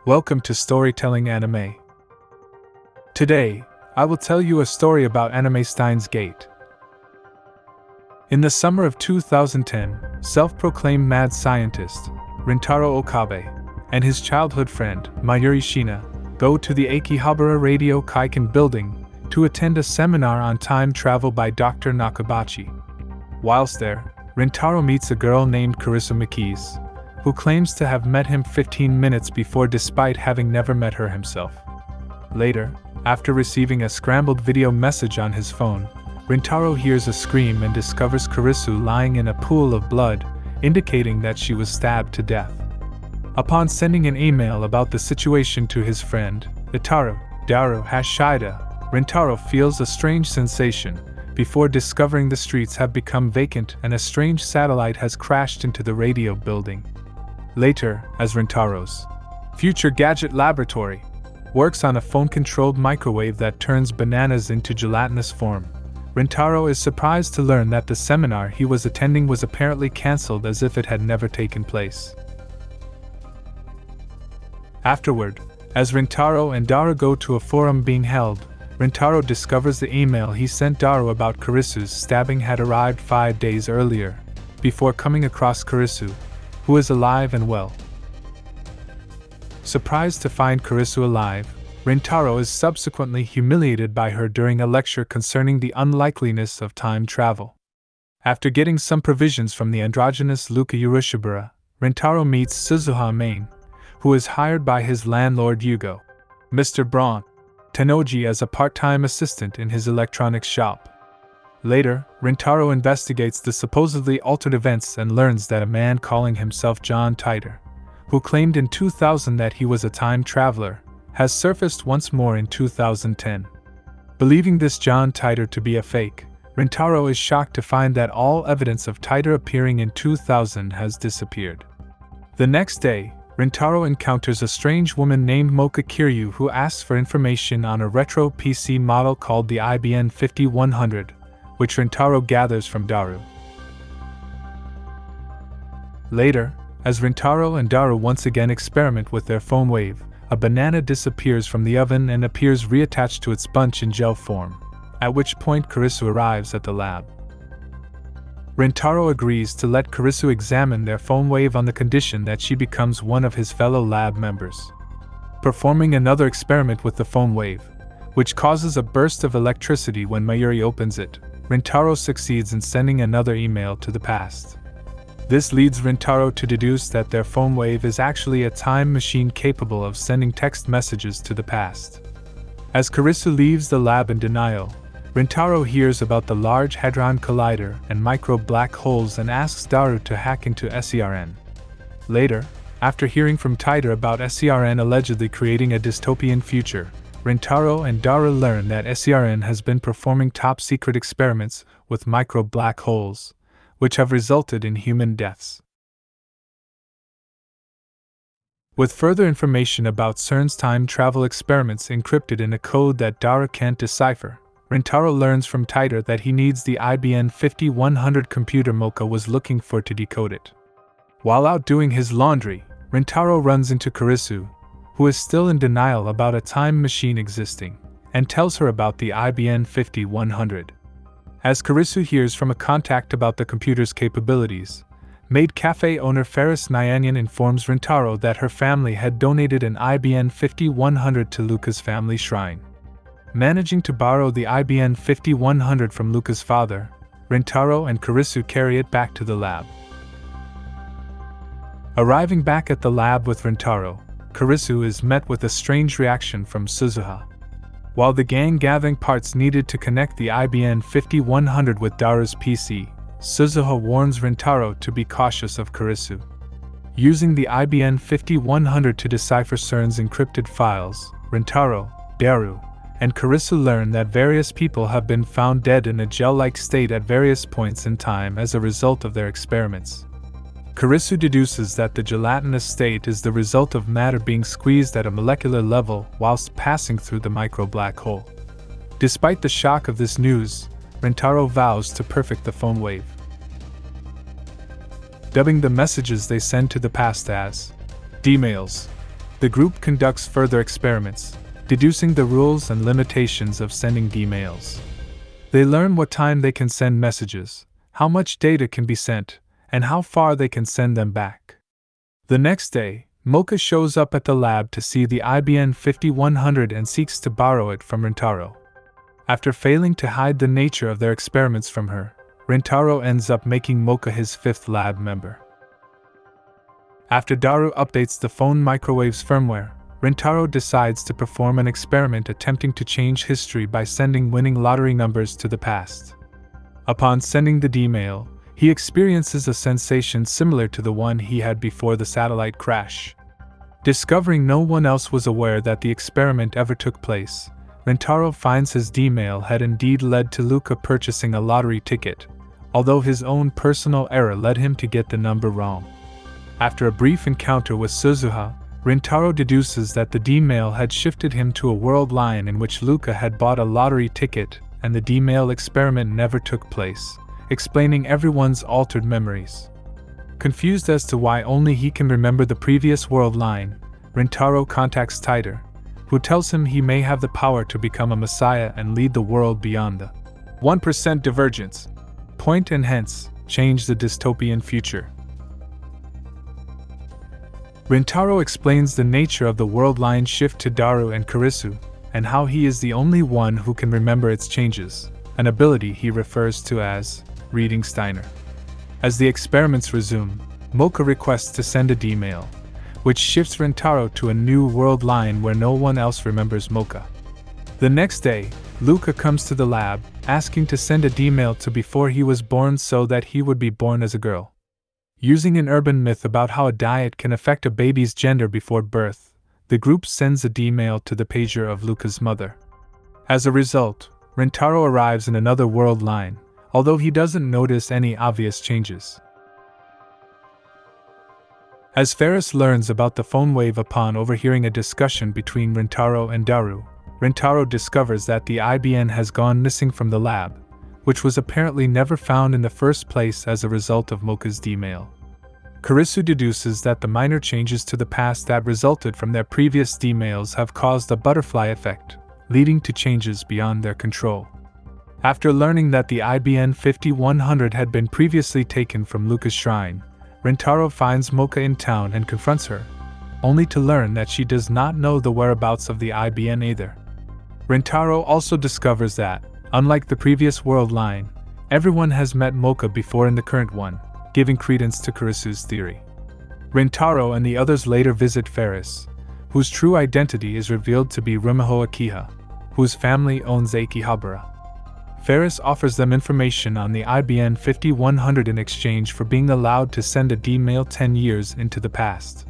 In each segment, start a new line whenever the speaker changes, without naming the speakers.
Welcome to Storytelling Anime. Today, I will tell you a story about anime Steins Gate. In the summer of 2010, self-proclaimed mad scientist, Rintaro Okabe, and his childhood friend, Mayuri Shina, go to the Akihabara Radio Kaiken building to attend a seminar on time travel by Dr. Nakabachi. Whilst there, Rintaro meets a girl named Karisu Mikis, who claims to have met him 15 minutes before despite having never met her himself. Later, after receiving a scrambled video message on his phone, Rintaro hears a scream and discovers Karisu lying in a pool of blood, indicating that she was stabbed to death. Upon sending an email about the situation to his friend, Itaru, Daru Hashida, Rintaro feels a strange sensation, before discovering the streets have become vacant and a strange satellite has crashed into the radio building. Later, as Rintaro's future gadget laboratory works on a phone-controlled microwave that turns bananas into gelatinous form, Rintaro is surprised to learn that the seminar he was attending was apparently cancelled as if it had never taken place. Afterward, as Rintaro and Daru go to a forum being held, Rintaro discovers the email he sent Daru about Karisu's stabbing had arrived 5 days earlier, before coming across Karisu, who is alive and well. Surprised to find Karisu alive, Rintaro is subsequently humiliated by her during a lecture concerning the unlikeliness of time travel. After getting some provisions from the androgynous Luka Urishibara, Rintaro meets Suzuha Main, who is hired by his landlord Yugo, Mr. Braun, Tennoji as a part-time assistant in his electronics shop. Later, Rintaro investigates the supposedly altered events and learns that a man calling himself John Titor, who claimed in 2000 that he was a time traveler, has surfaced once more in 2010. Believing this John Titor to be a fake, Rintaro is shocked to find that all evidence of Titor appearing in 2000 has disappeared. The next day, Rintaro encounters a strange woman named Moka Kiryu who asks for information on a retro PC model called the IBM 5100, which Rintaro gathers from Daru. Later, as Rintaro and Daru once again experiment with their phone wave, a banana disappears from the oven and appears reattached to its bunch in gel form, at which point Karisu arrives at the lab. Rintaro agrees to let Karisu examine their phone wave on the condition that she becomes one of his fellow lab members. Performing another experiment with the phone wave, which causes a burst of electricity when Mayuri opens it, Rintaro succeeds in sending another email to the past. This leads Rintaro to deduce that their phone wave is actually a time machine capable of sending text messages to the past. As Karisu leaves the lab in denial, Rintaro hears about the Large Hadron Collider and micro black holes and asks Daru to hack into SERN. Later, after hearing from Titor about SERN allegedly creating a dystopian future, Rintaro and Daru learn that SERN has been performing top-secret experiments with micro black holes, which have resulted in human deaths. With further information about CERN's time travel experiments encrypted in a code that Daru can't decipher, Rintaro learns from Titor that he needs the IBM 5100 computer Mocha was looking for to decode it. While out doing his laundry, Rintaro runs into Karisu, who is still in denial about a time machine existing, and tells her about the IBM 5100. As Karisu hears from a contact about the computer's capabilities, maid cafe owner Ferris Nyanyan informs Rintaro that her family had donated an IBM 5100 to Luca's family shrine. Managing to borrow the IBM 5100 from Luca's father, Rintaro and Karisu carry it back to the lab. Arriving back at the lab with Rintaro, Karisu is met with a strange reaction from Suzuha. While the gang gathering parts needed to connect the IBM 5100 with Daru's PC, Suzuha warns Rintaro to be cautious of Karisu. Using the IBM 5100 to decipher CERN's encrypted files, Rintaro, Daru, and Karisu learn that various people have been found dead in a gel-like state at various points in time as a result of their experiments. Karisu deduces that the gelatinous state is the result of matter being squeezed at a molecular level whilst passing through the micro-black hole. Despite the shock of this news, Rintaro vows to perfect the phone wave. Dubbing the messages they send to the past as D-mails, The group conducts further experiments, deducing the rules and limitations of sending emails. They learn what time they can send messages, how much data can be sent, and how far they can send them back. The next day, Mocha shows up at the lab to see the IBM 5100 and seeks to borrow it from Rintaro. After failing to hide the nature of their experiments from her, Rintaro ends up making Mocha his fifth lab member. After Daru updates the phone microwave's firmware, Rintaro decides to perform an experiment attempting to change history by sending winning lottery numbers to the past. Upon sending the D-mail, he experiences a sensation similar to the one he had before the satellite crash. Discovering no one else was aware that the experiment ever took place, Rintaro finds his D-mail had indeed led to Luca purchasing a lottery ticket, although his own personal error led him to get the number wrong. After a brief encounter with Suzuha, Rintaro deduces that the D-mail had shifted him to a world line in which Luca had bought a lottery ticket and the D-mail experiment never took place, explaining everyone's altered memories. Confused as to why only he can remember the previous world line, Rintaro contacts Tider, who tells him he may have the power to become a messiah and lead the world beyond the 1% divergence point and hence change the dystopian future. Rintaro explains the nature of the world line shift to Daru and Karisu, and how he is the only one who can remember its changes, an ability he refers to as reading Steiner. As the experiments resume, Mocha requests to send a D-mail, which shifts Rintaro to a new world line where no one else remembers Mocha. The next day, Luca comes to the lab, asking to send a D-mail to before he was born so that he would be born as a girl. Using an urban myth about how a diet can affect a baby's gender before birth, the group sends a D-mail to the pager of Luca's mother. As a result, Rintaro arrives in another world line, although he doesn't notice any obvious changes. As Ferris learns about the phone wave upon overhearing a discussion between Rintaro and Daru, Rintaro discovers that the IBN has gone missing from the lab, which was apparently never found in the first place as a result of Mocha's D-mail. Karisu deduces that the minor changes to the past that resulted from their previous D-mails have caused a butterfly effect, leading to changes beyond their control. After learning that the IBN 5100 had been previously taken from Luca's shrine, Rintaro finds Mocha in town and confronts her, only to learn that she does not know the whereabouts of the IBN either. Rintaro also discovers that, unlike the previous world line, everyone has met Mocha before in the current one, giving credence to Karisu's theory. Rintaro and the others later visit Ferris, whose true identity is revealed to be Rumiho Akiha, whose family owns Akihabara. Ferris offers them information on the IBN 5100 in exchange for being allowed to send a D-mail 10 years into the past.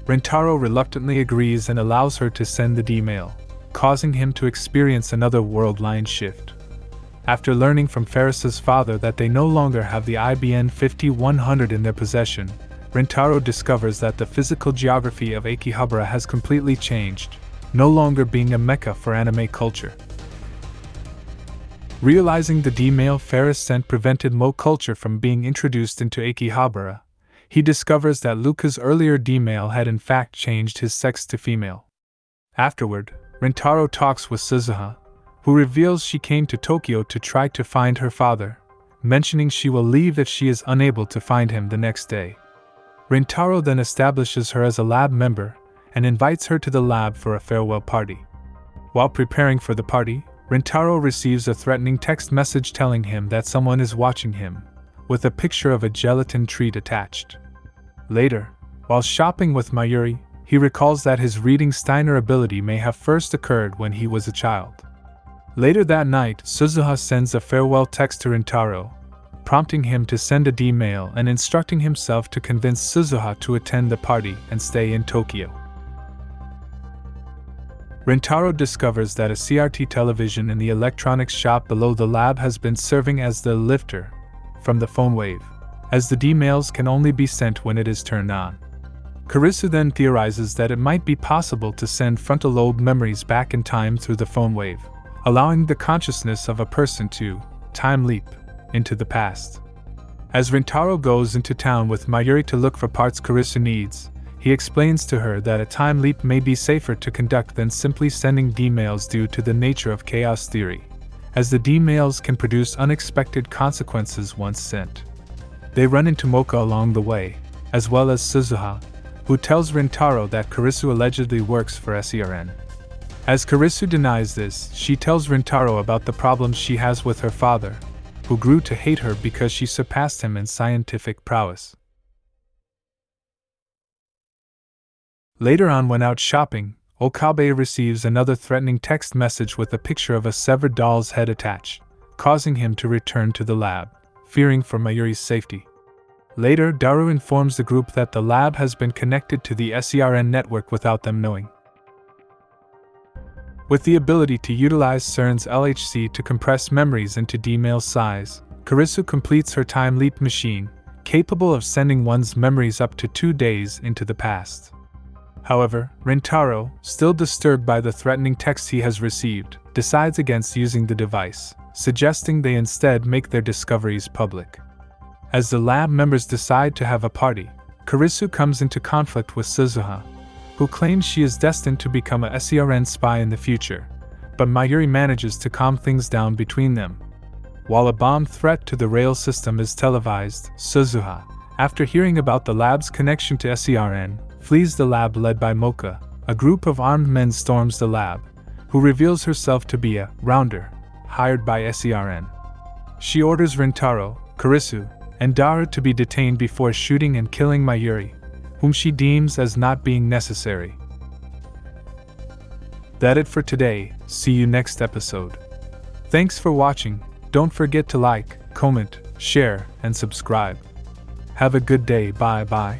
Rintaro reluctantly agrees and allows her to send the D-mail, causing him to experience another world line shift. After learning from Ferris's father that they no longer have the IBN 5100 in their possession, Rintaro discovers that the physical geography of Akihabara has completely changed, no longer being a mecca for anime culture. Realizing the D-mail Ferris sent prevented Mo culture from being introduced into Akihabara, he discovers that Luca's earlier D-mail had in fact changed his sex to female. Afterward, Rintaro talks with Suzuha, who reveals she came to Tokyo to try to find her father, mentioning she will leave if she is unable to find him the next day. Rintaro then establishes her as a lab member and invites her to the lab for a farewell party. While preparing for the party, Rintaro receives a threatening text message telling him that someone is watching him, with a picture of a gelatin treat attached. Later, while shopping with Mayuri, he recalls that his reading Steiner ability may have first occurred when he was a child. Later that night, Suzuha sends a farewell text to Rintaro, prompting him to send a D-mail and instructing himself to convince Suzuha to attend the party and stay in Tokyo. Rintaro discovers that a CRT television in the electronics shop below the lab has been serving as the lifter from the phone wave, as the D-mails can only be sent when it is turned on. Karisu then theorizes that it might be possible to send frontal lobe memories back in time through the phone wave, allowing the consciousness of a person to time leap into the past. As Rintaro goes into town with Mayuri to look for parts Karisu needs, he explains to her that a time leap may be safer to conduct than simply sending D-mails due to the nature of chaos theory, as the D-mails can produce unexpected consequences once sent. They run into Mocha along the way, as well as Suzuha, who tells Rintaro that Kurisu allegedly works for SERN. As Kurisu denies this, she tells Rintaro about the problems she has with her father, who grew to hate her because she surpassed him in scientific prowess. Later on, when out shopping, Okabe receives another threatening text message with a picture of a severed doll's head attached, causing him to return to the lab, fearing for Mayuri's safety. Later, Daru informs the group that the lab has been connected to the SERN network without them knowing. With the ability to utilize CERN's LHC to compress memories into D-mail size, Kurisu completes her time leap machine, capable of sending one's memories up to 2 days into the past. However, Rintaro, still disturbed by the threatening texts he has received, decides against using the device, suggesting they instead make their discoveries public. As the lab members decide to have a party, Kurisu comes into conflict with Suzuha, who claims she is destined to become a SERN spy in the future, but Mayuri manages to calm things down between them. While a bomb threat to the rail system is televised, Suzuha, after hearing about the lab's connection to SERN, flees the lab led by Mocha. A group of armed men storms the lab, who reveals herself to be a rounder, hired by SERN. She orders Rintaro, Kurisu, and Daru to be detained before shooting and killing Mayuri, whom she deems as not being necessary. That's it for today. See you next episode. Thanks for watching. Don't forget to like, comment, share, and subscribe. Have a good day. Bye bye.